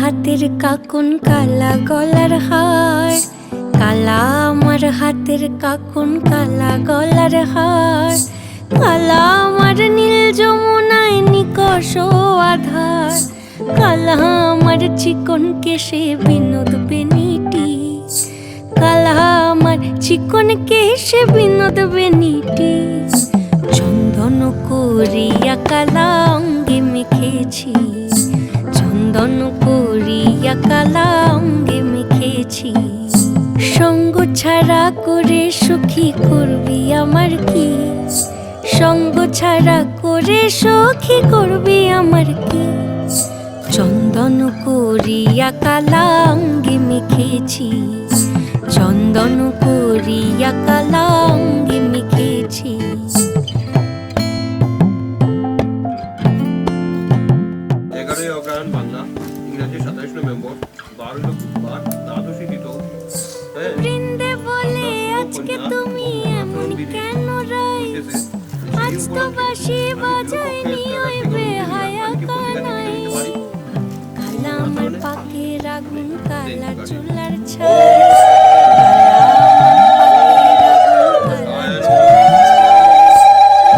হাতের কাকুন কালা গলার হার, কালা আমার হাতের কাকুন কালা গলার হার, কালা আমার নীল যমুনায় নিকষ আধার, কালা আমার চিকন কেশে বিনোদ বেনিটি, কালা আমার চিকন কেশে বিনোদ বেনিটি। চন্দন করিয়া কালা অঙ্গে মেখেছি, চন্দন করিয়া কালা অঙ্গে মেখেছি। সঙ্গ ছাড়া করে সুখী করবি আমার কি, সঙ্গ ছাড়া করে সখী করবি আমার কি। চন্দন করিয়া কালা অঙ্গে মেখেছি, চন্দন করিয়া কালা অঙ্গে মেখেছি। 11ই অগ্রহায়ণ বাংলা, ইংরাজি 27 নভেম্বর, 12 বুধবার, দ্বাদশী তিথি। বৃন্দে বলে আজকে তুমি এমন কেন রাই, আজ তো বাঁশি বাজাইনি ওই বেহায়া কানাই। কালা আমার পাকের আগুন, কালা চুলার ছাই,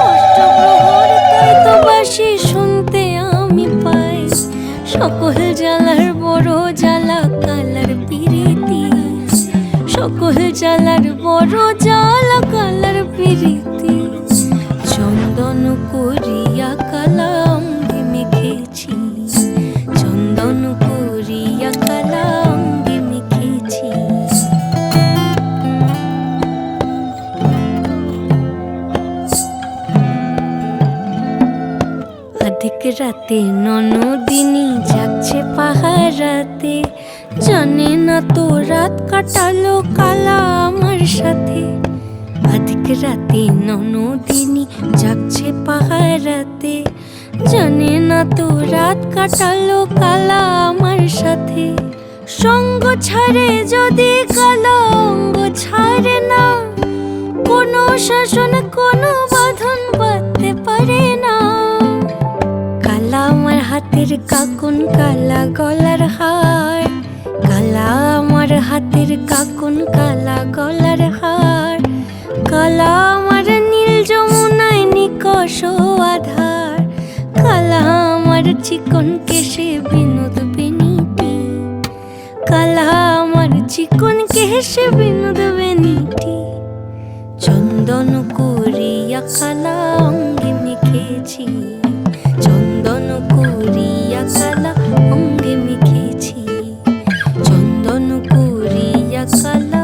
অষ্টপ্রহর তাই তো বাঁশি শুনতে আমি পাই। সকল জ্বালার বড় জ্বালা কালার পিরিতি, সকল জ্বালার বড় জ্বালা কালার পিরিতি। চন্দন করিয়া কালা অঙ্গে মেখেছি, চন্দন করিয়া কালা অঙ্গে মেখেছি। অধিক রাতে ননদিনী যাচ্ছে পাহারাতে, জানে না তো রাত কাটালো কালা আমার সাথে। অধিক রাতে ননদিনী যাচ্ছে পাহারাতে, জানে না তো রাত কাটালো কালা আমার সাথে। সঙ্গ ছাড়ে যদি কালা অঙ্গ ছাড়ে না, কোনো শাসন কোনো বাঁধন বাঁধতে পারে না। কালা আমার হাতের কাকুন কালা গলার হার, কালা আমার হাতের কাকুন কালা গলার হার, কালা আমার নীল যমুনায় নিকষ আধার, কালা আমার চিকন কেশে বিনোদ বেনিটি, কালা আমার চিকন কেশে বিনোদ বেনিটি। চন্দন করিয়া কালা অঙ্গে মেখেছি, চন্দন করিয়া কালা অঙ্গে মেখেছি, চন্দন করিয়া কালা।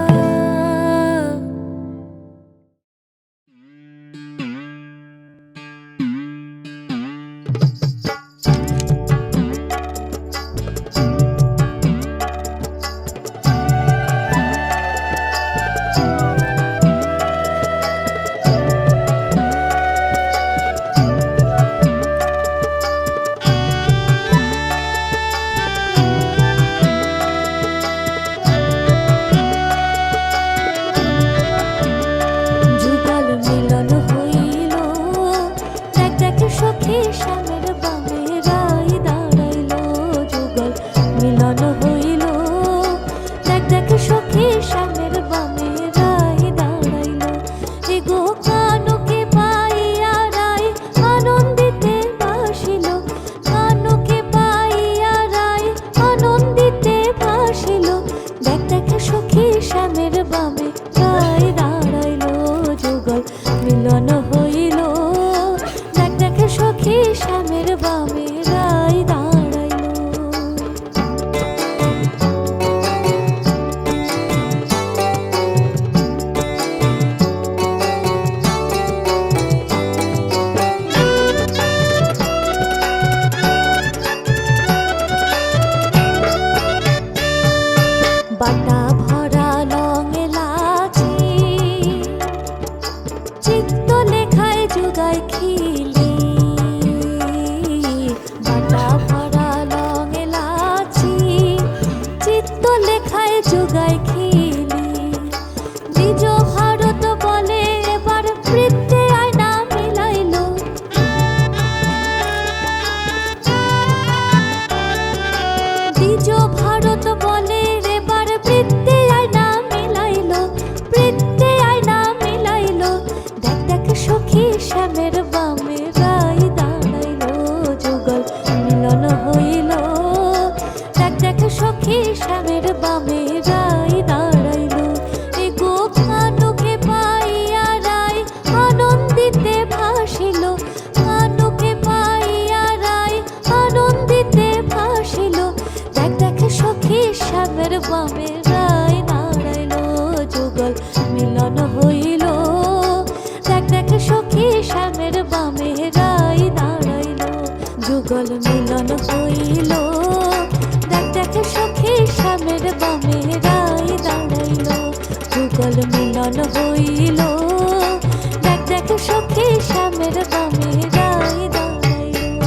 বামে রায় দাঁড়াইল, যুগল মিলন হইল। দেখ দেখ সখী শ্যামের বামে রায় দাঁড়াইল, যুগল মিলন হইল। দেখ দেখ সখী শ্যামের বামে রায় দাঁড়াইল, যুগল মিলন হইল। দেখ দেখ সখী শ্যামের বামে রায় দাঁড়াইল।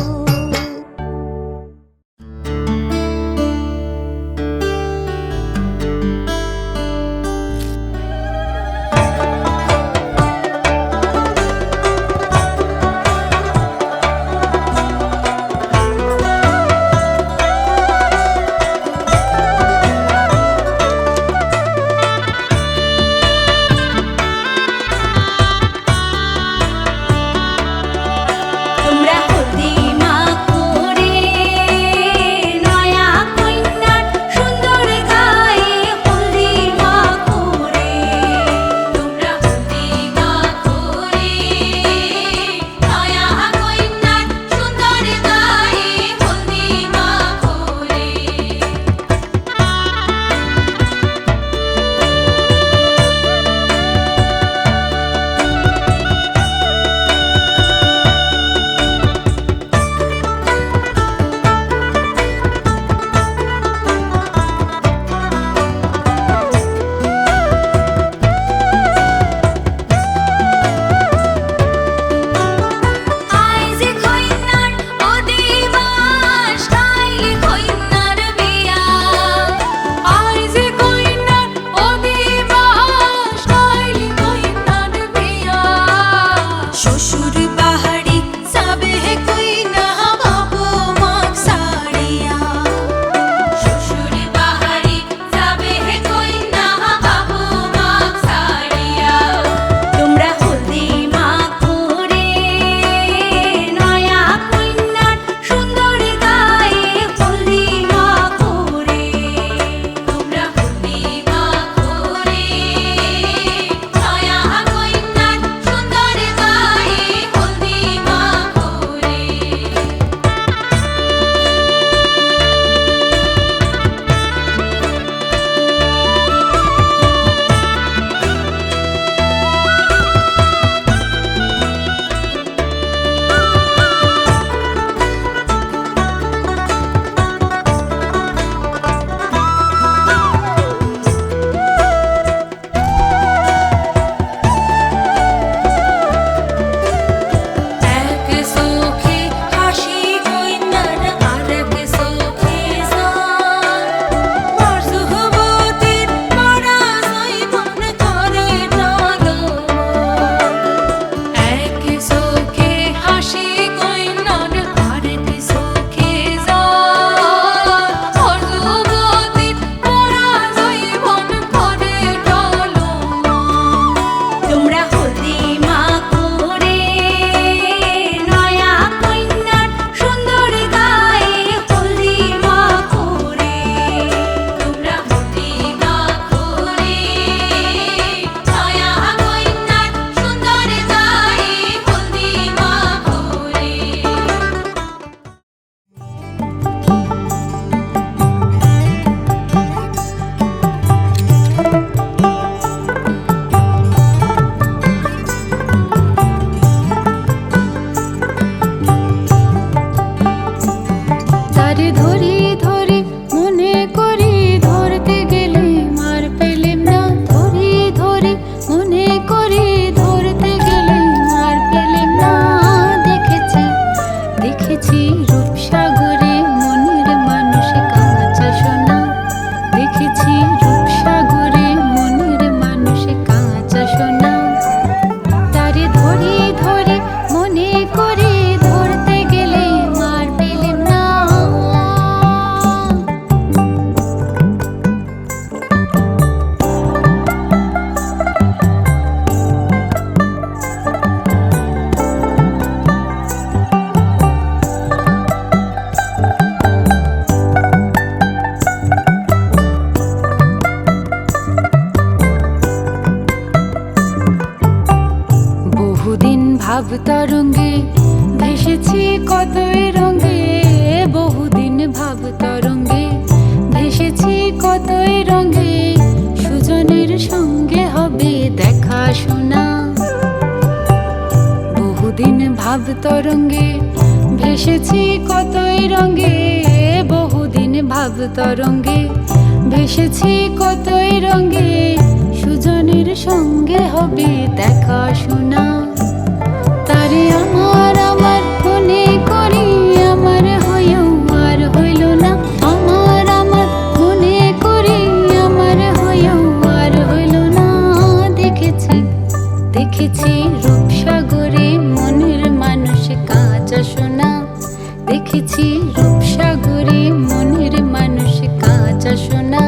ভাব তরঙ্গে ভেসেছি কতই রঙে, বহুদিন ভাব তরঙ্গে ভেসেছি কতই রঙে। তরঙ্গে ভেসেছি কতই রঙে, বহুদিন ভাব তরঙ্গে ভেসেছি কতই রঙে। সুজনের সঙ্গে হবে দেখা শোনা, তারে আমার আমার মনে করি, আমার হয়েও আর হইল না। আমার আমার মনে করি, আমার হয়েও আর হইল না। দেখেছি দেখেছি রূপসাগরে মনের মানুষ কাঁচা সোনা, দেখেছি রূপসাগরে মনের মানুষ কাঁচা সোনা।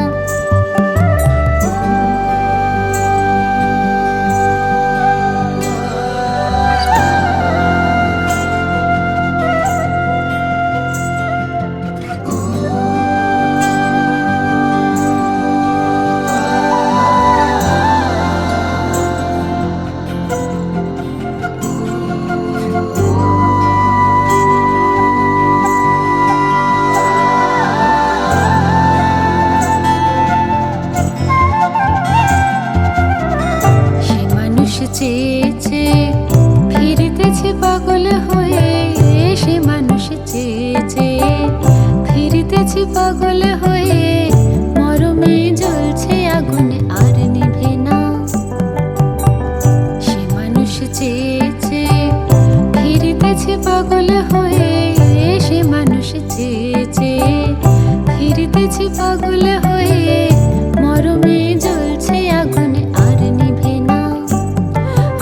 চেয়েছে ফিরিতেছে পাগল হয়ে, সে মানুষ চেয়েছে ফিরিতেছে পাগল হয়ে। মরমে জ্বলছে আগুন আর নিভে না, সে মানুষ চেয়েছে ফিরিতেছে পাগল হয়ে, সে মানুষ চেয়েছে ফিরিতেছে পাগল হয়ে। মরমে জ্বলছে আগুন আর নিভে না।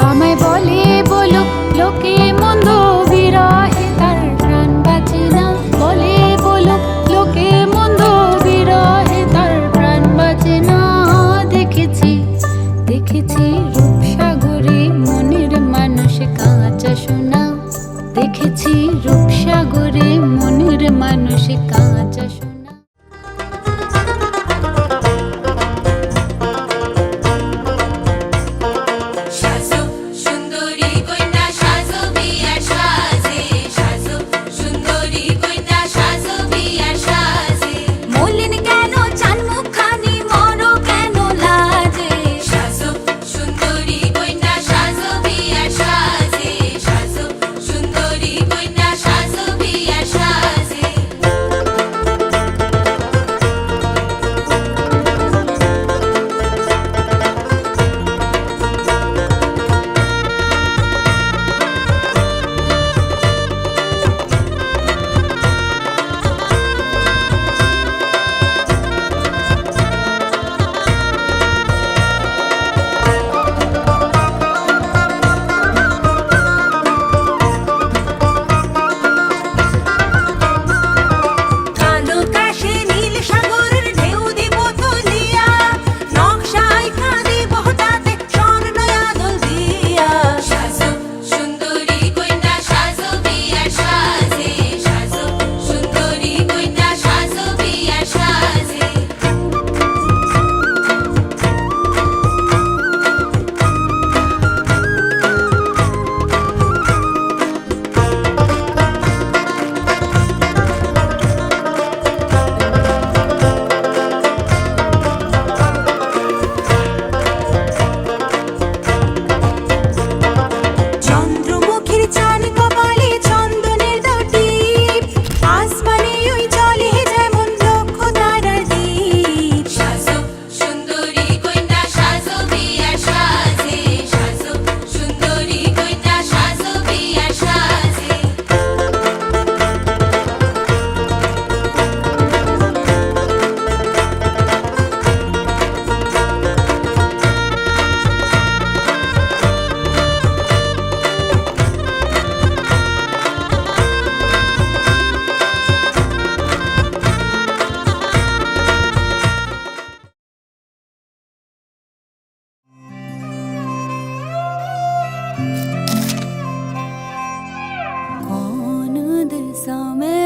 আমায় বলে বলো লোকে মন্দ, বিরহে তার প্রাণ বাঁচে না। বলে বলো লোকে মন্দ, বিরহে তার প্রাণ বাঁচে না। দেখেছি দেখেছি রূপসাগরে মনের মানুষ কাঁচা সোনা, দেখেছি রূপসাগরে মনের মানুষ কাঁচা সোনা।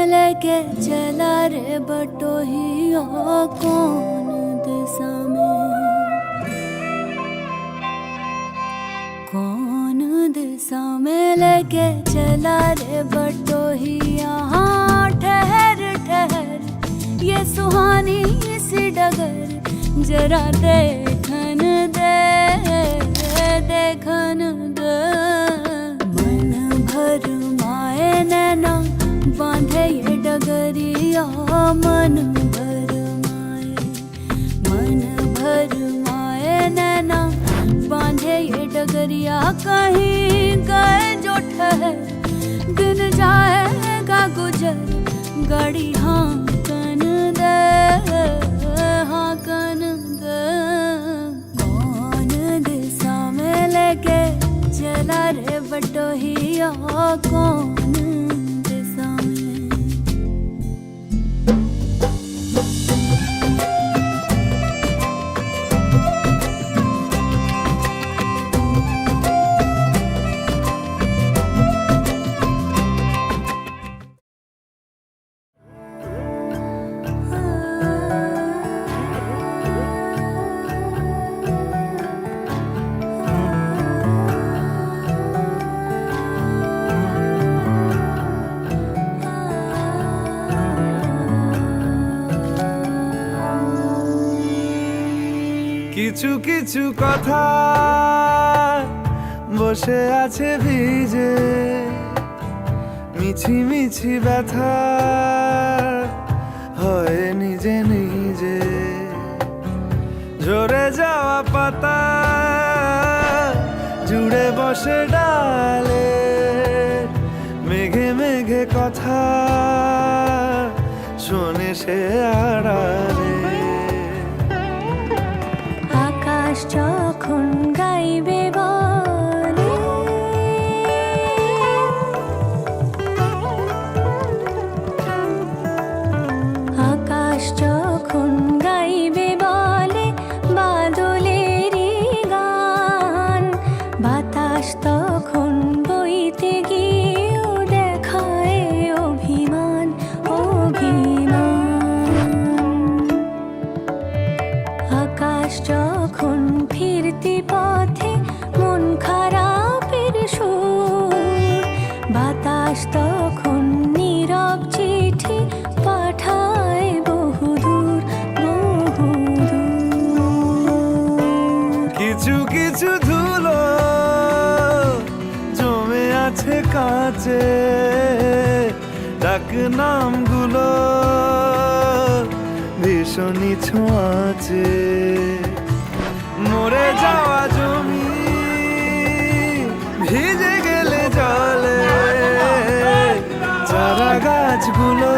लेके चला रे बटोहिया कौन दिशा में, कौन दिशा में लेके चला रे बटोहिया। हाँ ठहर ठहर ये सुहानी सी डगर जरा देखन दे, देखन दे। मन भर डगरिया मन भर माए नैना बांधे ये डगरिया कहीं गए जो ठहर दिन जाएगा गुजर गाड़ी हाँकन दे कौन दिशा में लेके चला रे बटोहिया कौन दिशा में কিছু কিছু কথা বসে আছে ভিজে মিছি মিছি ব্যথা হয় নিজে নিজে ঝরে যাওয়া পাতা জুড়ে বসে ডালে মেঘে মেঘে কথা শোনে সে আড়ালে আকাশ যখন গাইবে বলে আকাশ যখন গাইবে বলে বাদলেরই গান বাতাস তখন বইতে গিয়েও দেখায় অভিমান আকাশ যখন ফিরতি পথে মন খারাপের সুর বাতাস তখন নীরব চিঠি পাঠায় বহুদূর কিছু কিছু ধুলো জমে আছে কাছে ডাক নামগুলো ভীষণই ছোঁয়াচে মরে যাওয়া জমি ভিজে গেলে জলে চারা গাছগুলো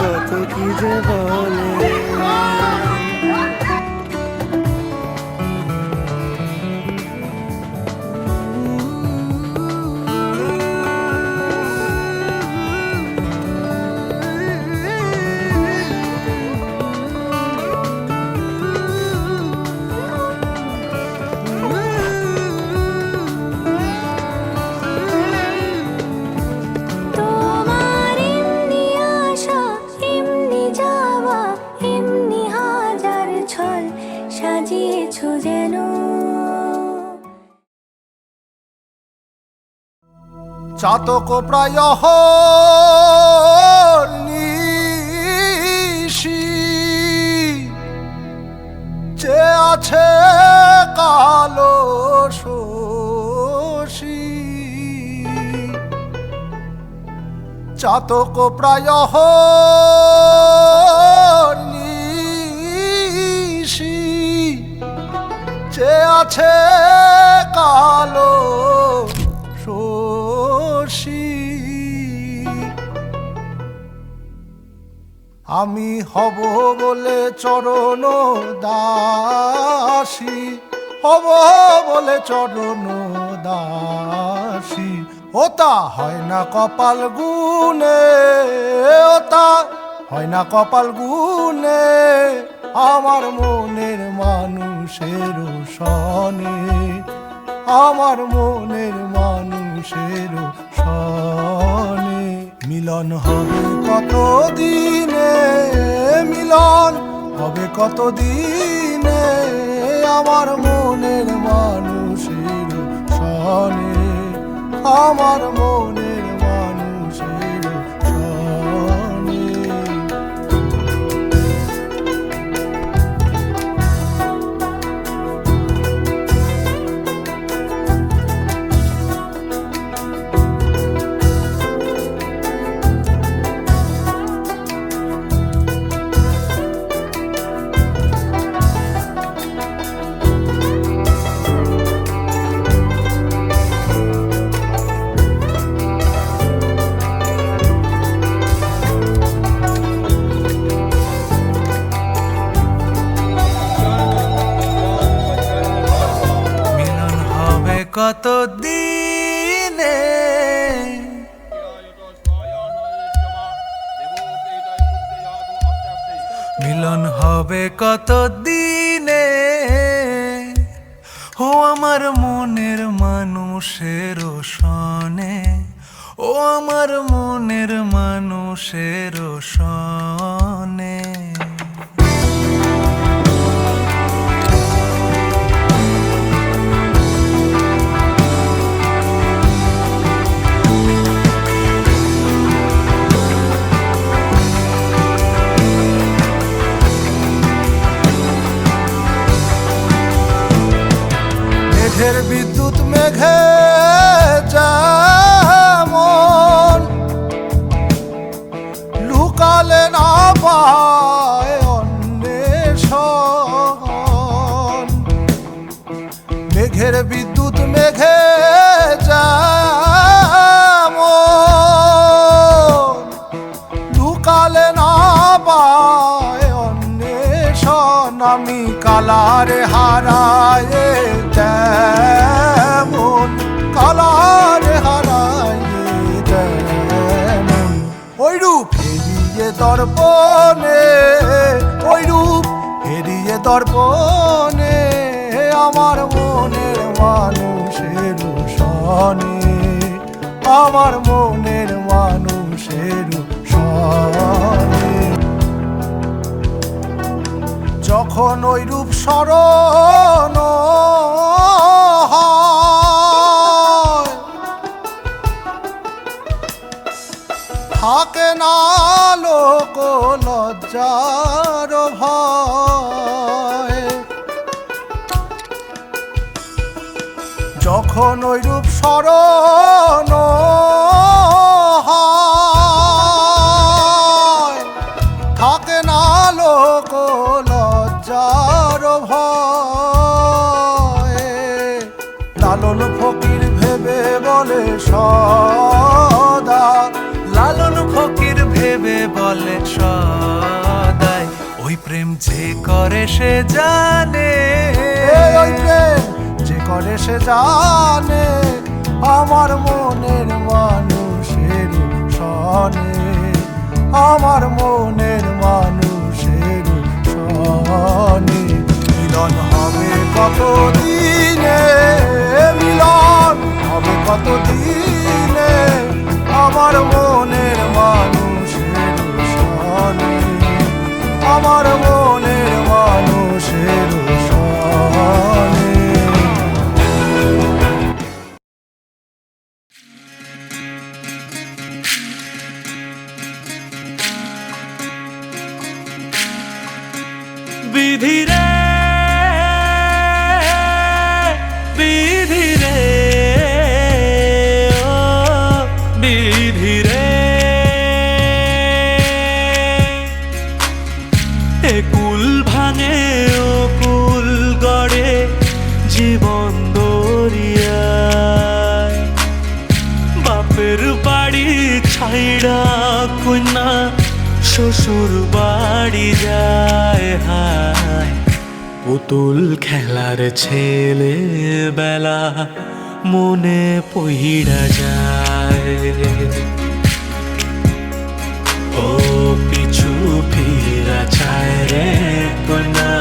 কত কি যে বলে তোমার এমনি আশা এমনি যাওয়া এমনি হাজার ছল সাজিয়েছো যেন চাতক প্রায় নিশি যে আছে কালো শশী চাতক প্রায় নিশি যে আছে কালো শশী আমি হব বলে চরণ দাসী হব বলে চরণ দাসী ওতা হয় না কপাল গুনে ওতা হয় না কপাল গুনে আমার মনের মানুষের সনে আমার মনের মানুষের সনে মিলন হবে কত দিনে মিলন হবে কত দিনে আমার মনের মানুষের সনে আমার মনের মানুষের সনে কত দিনে, মিলন হবে কত দিনে, ও আমার মনের মানুষের সনে, ও আমার মনের মানুষের সনে। মেঘের বিদ্যুৎ মেঘে যেমন লুকালে না পায় অন্বেষণ, মেঘের বিদ্যুৎ মেঘে যেমন লুকালে না পায় অন্বেষণ, আমি কালারে হারায় যেমন, কালারে হারায় যেমন, ওই রূপ হেরিয়ে দর্পণে, ওই রূপ হেরিয়ে দর্পণে, আমার মনের মানুষের সনে, আমার মনের মানুষের সনে। যখন ওই রূপ স্মরণ হয়, থাকে না লোক লজ্জার ভয়, যখন ওই রূপ স্মরণ হয়, থাকে না লোক লজ্জার ভয়, লালন ফকির ভেবে বলে সদা, লালন ফকির ভেবে বলে সদাই, ওই প্রেম যে করে সে জানে, ওই প্রেম যে করে সে জানে, আমার মনের মানুষের সনে, আমার মনের মানুষের সনে। মিলন হবে কত দিনে, মিলন হবে কত দিনে, আমার মনের মানুষের সনে, আমার মনের মানুষের সনে। বিধি রে, বিধি রে, ও বিধি রে, এ কুল ভাঙে ও কুল গড়ে জীবন দরিয়ায়, বাপের বাড়ি ছাইড়া কন্যা শ্বশুর বাড়ি যায়, হায় পুতুল খেলার ছেলে বেলা মনে পইড়া যায়, ও পিছু ফিরা চায় রে কন্যা,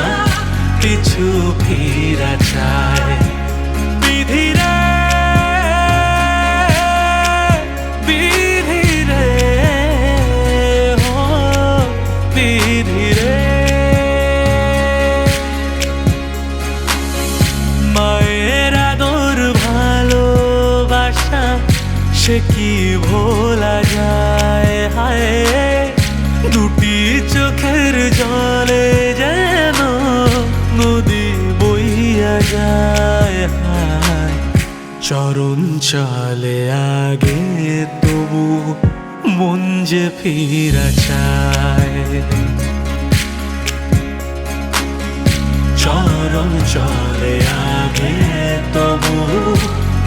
পিছু ফিরা চায়। বিধি রে, বিধি রে, ও বিধি রে, মায়ের আদর ভালোবাসা সে কি ভোলা যায়, হায় দুটি চোখের জলে যেন নদী বইয়া যায়, হায় চরণ চলে আগে তবু মন যে ফিরা চায়, চরণ চলে আগে তবু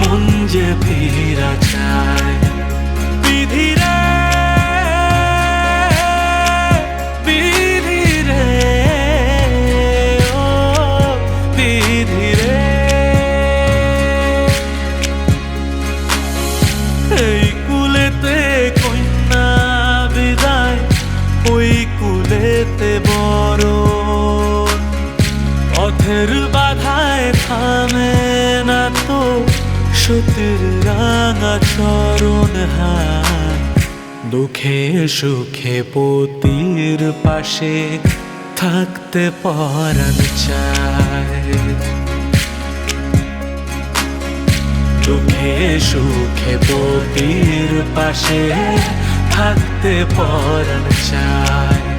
মন যে ফিরা চায়। বিধি রে, বিধি রে, ও বিধি রে, শরণ হায়, দুঃখে সুখে পতির পাশে থাকতে পরাণ চায়। দুঃখে সুখে পতির পাশে থাকতে পরাণ চায়।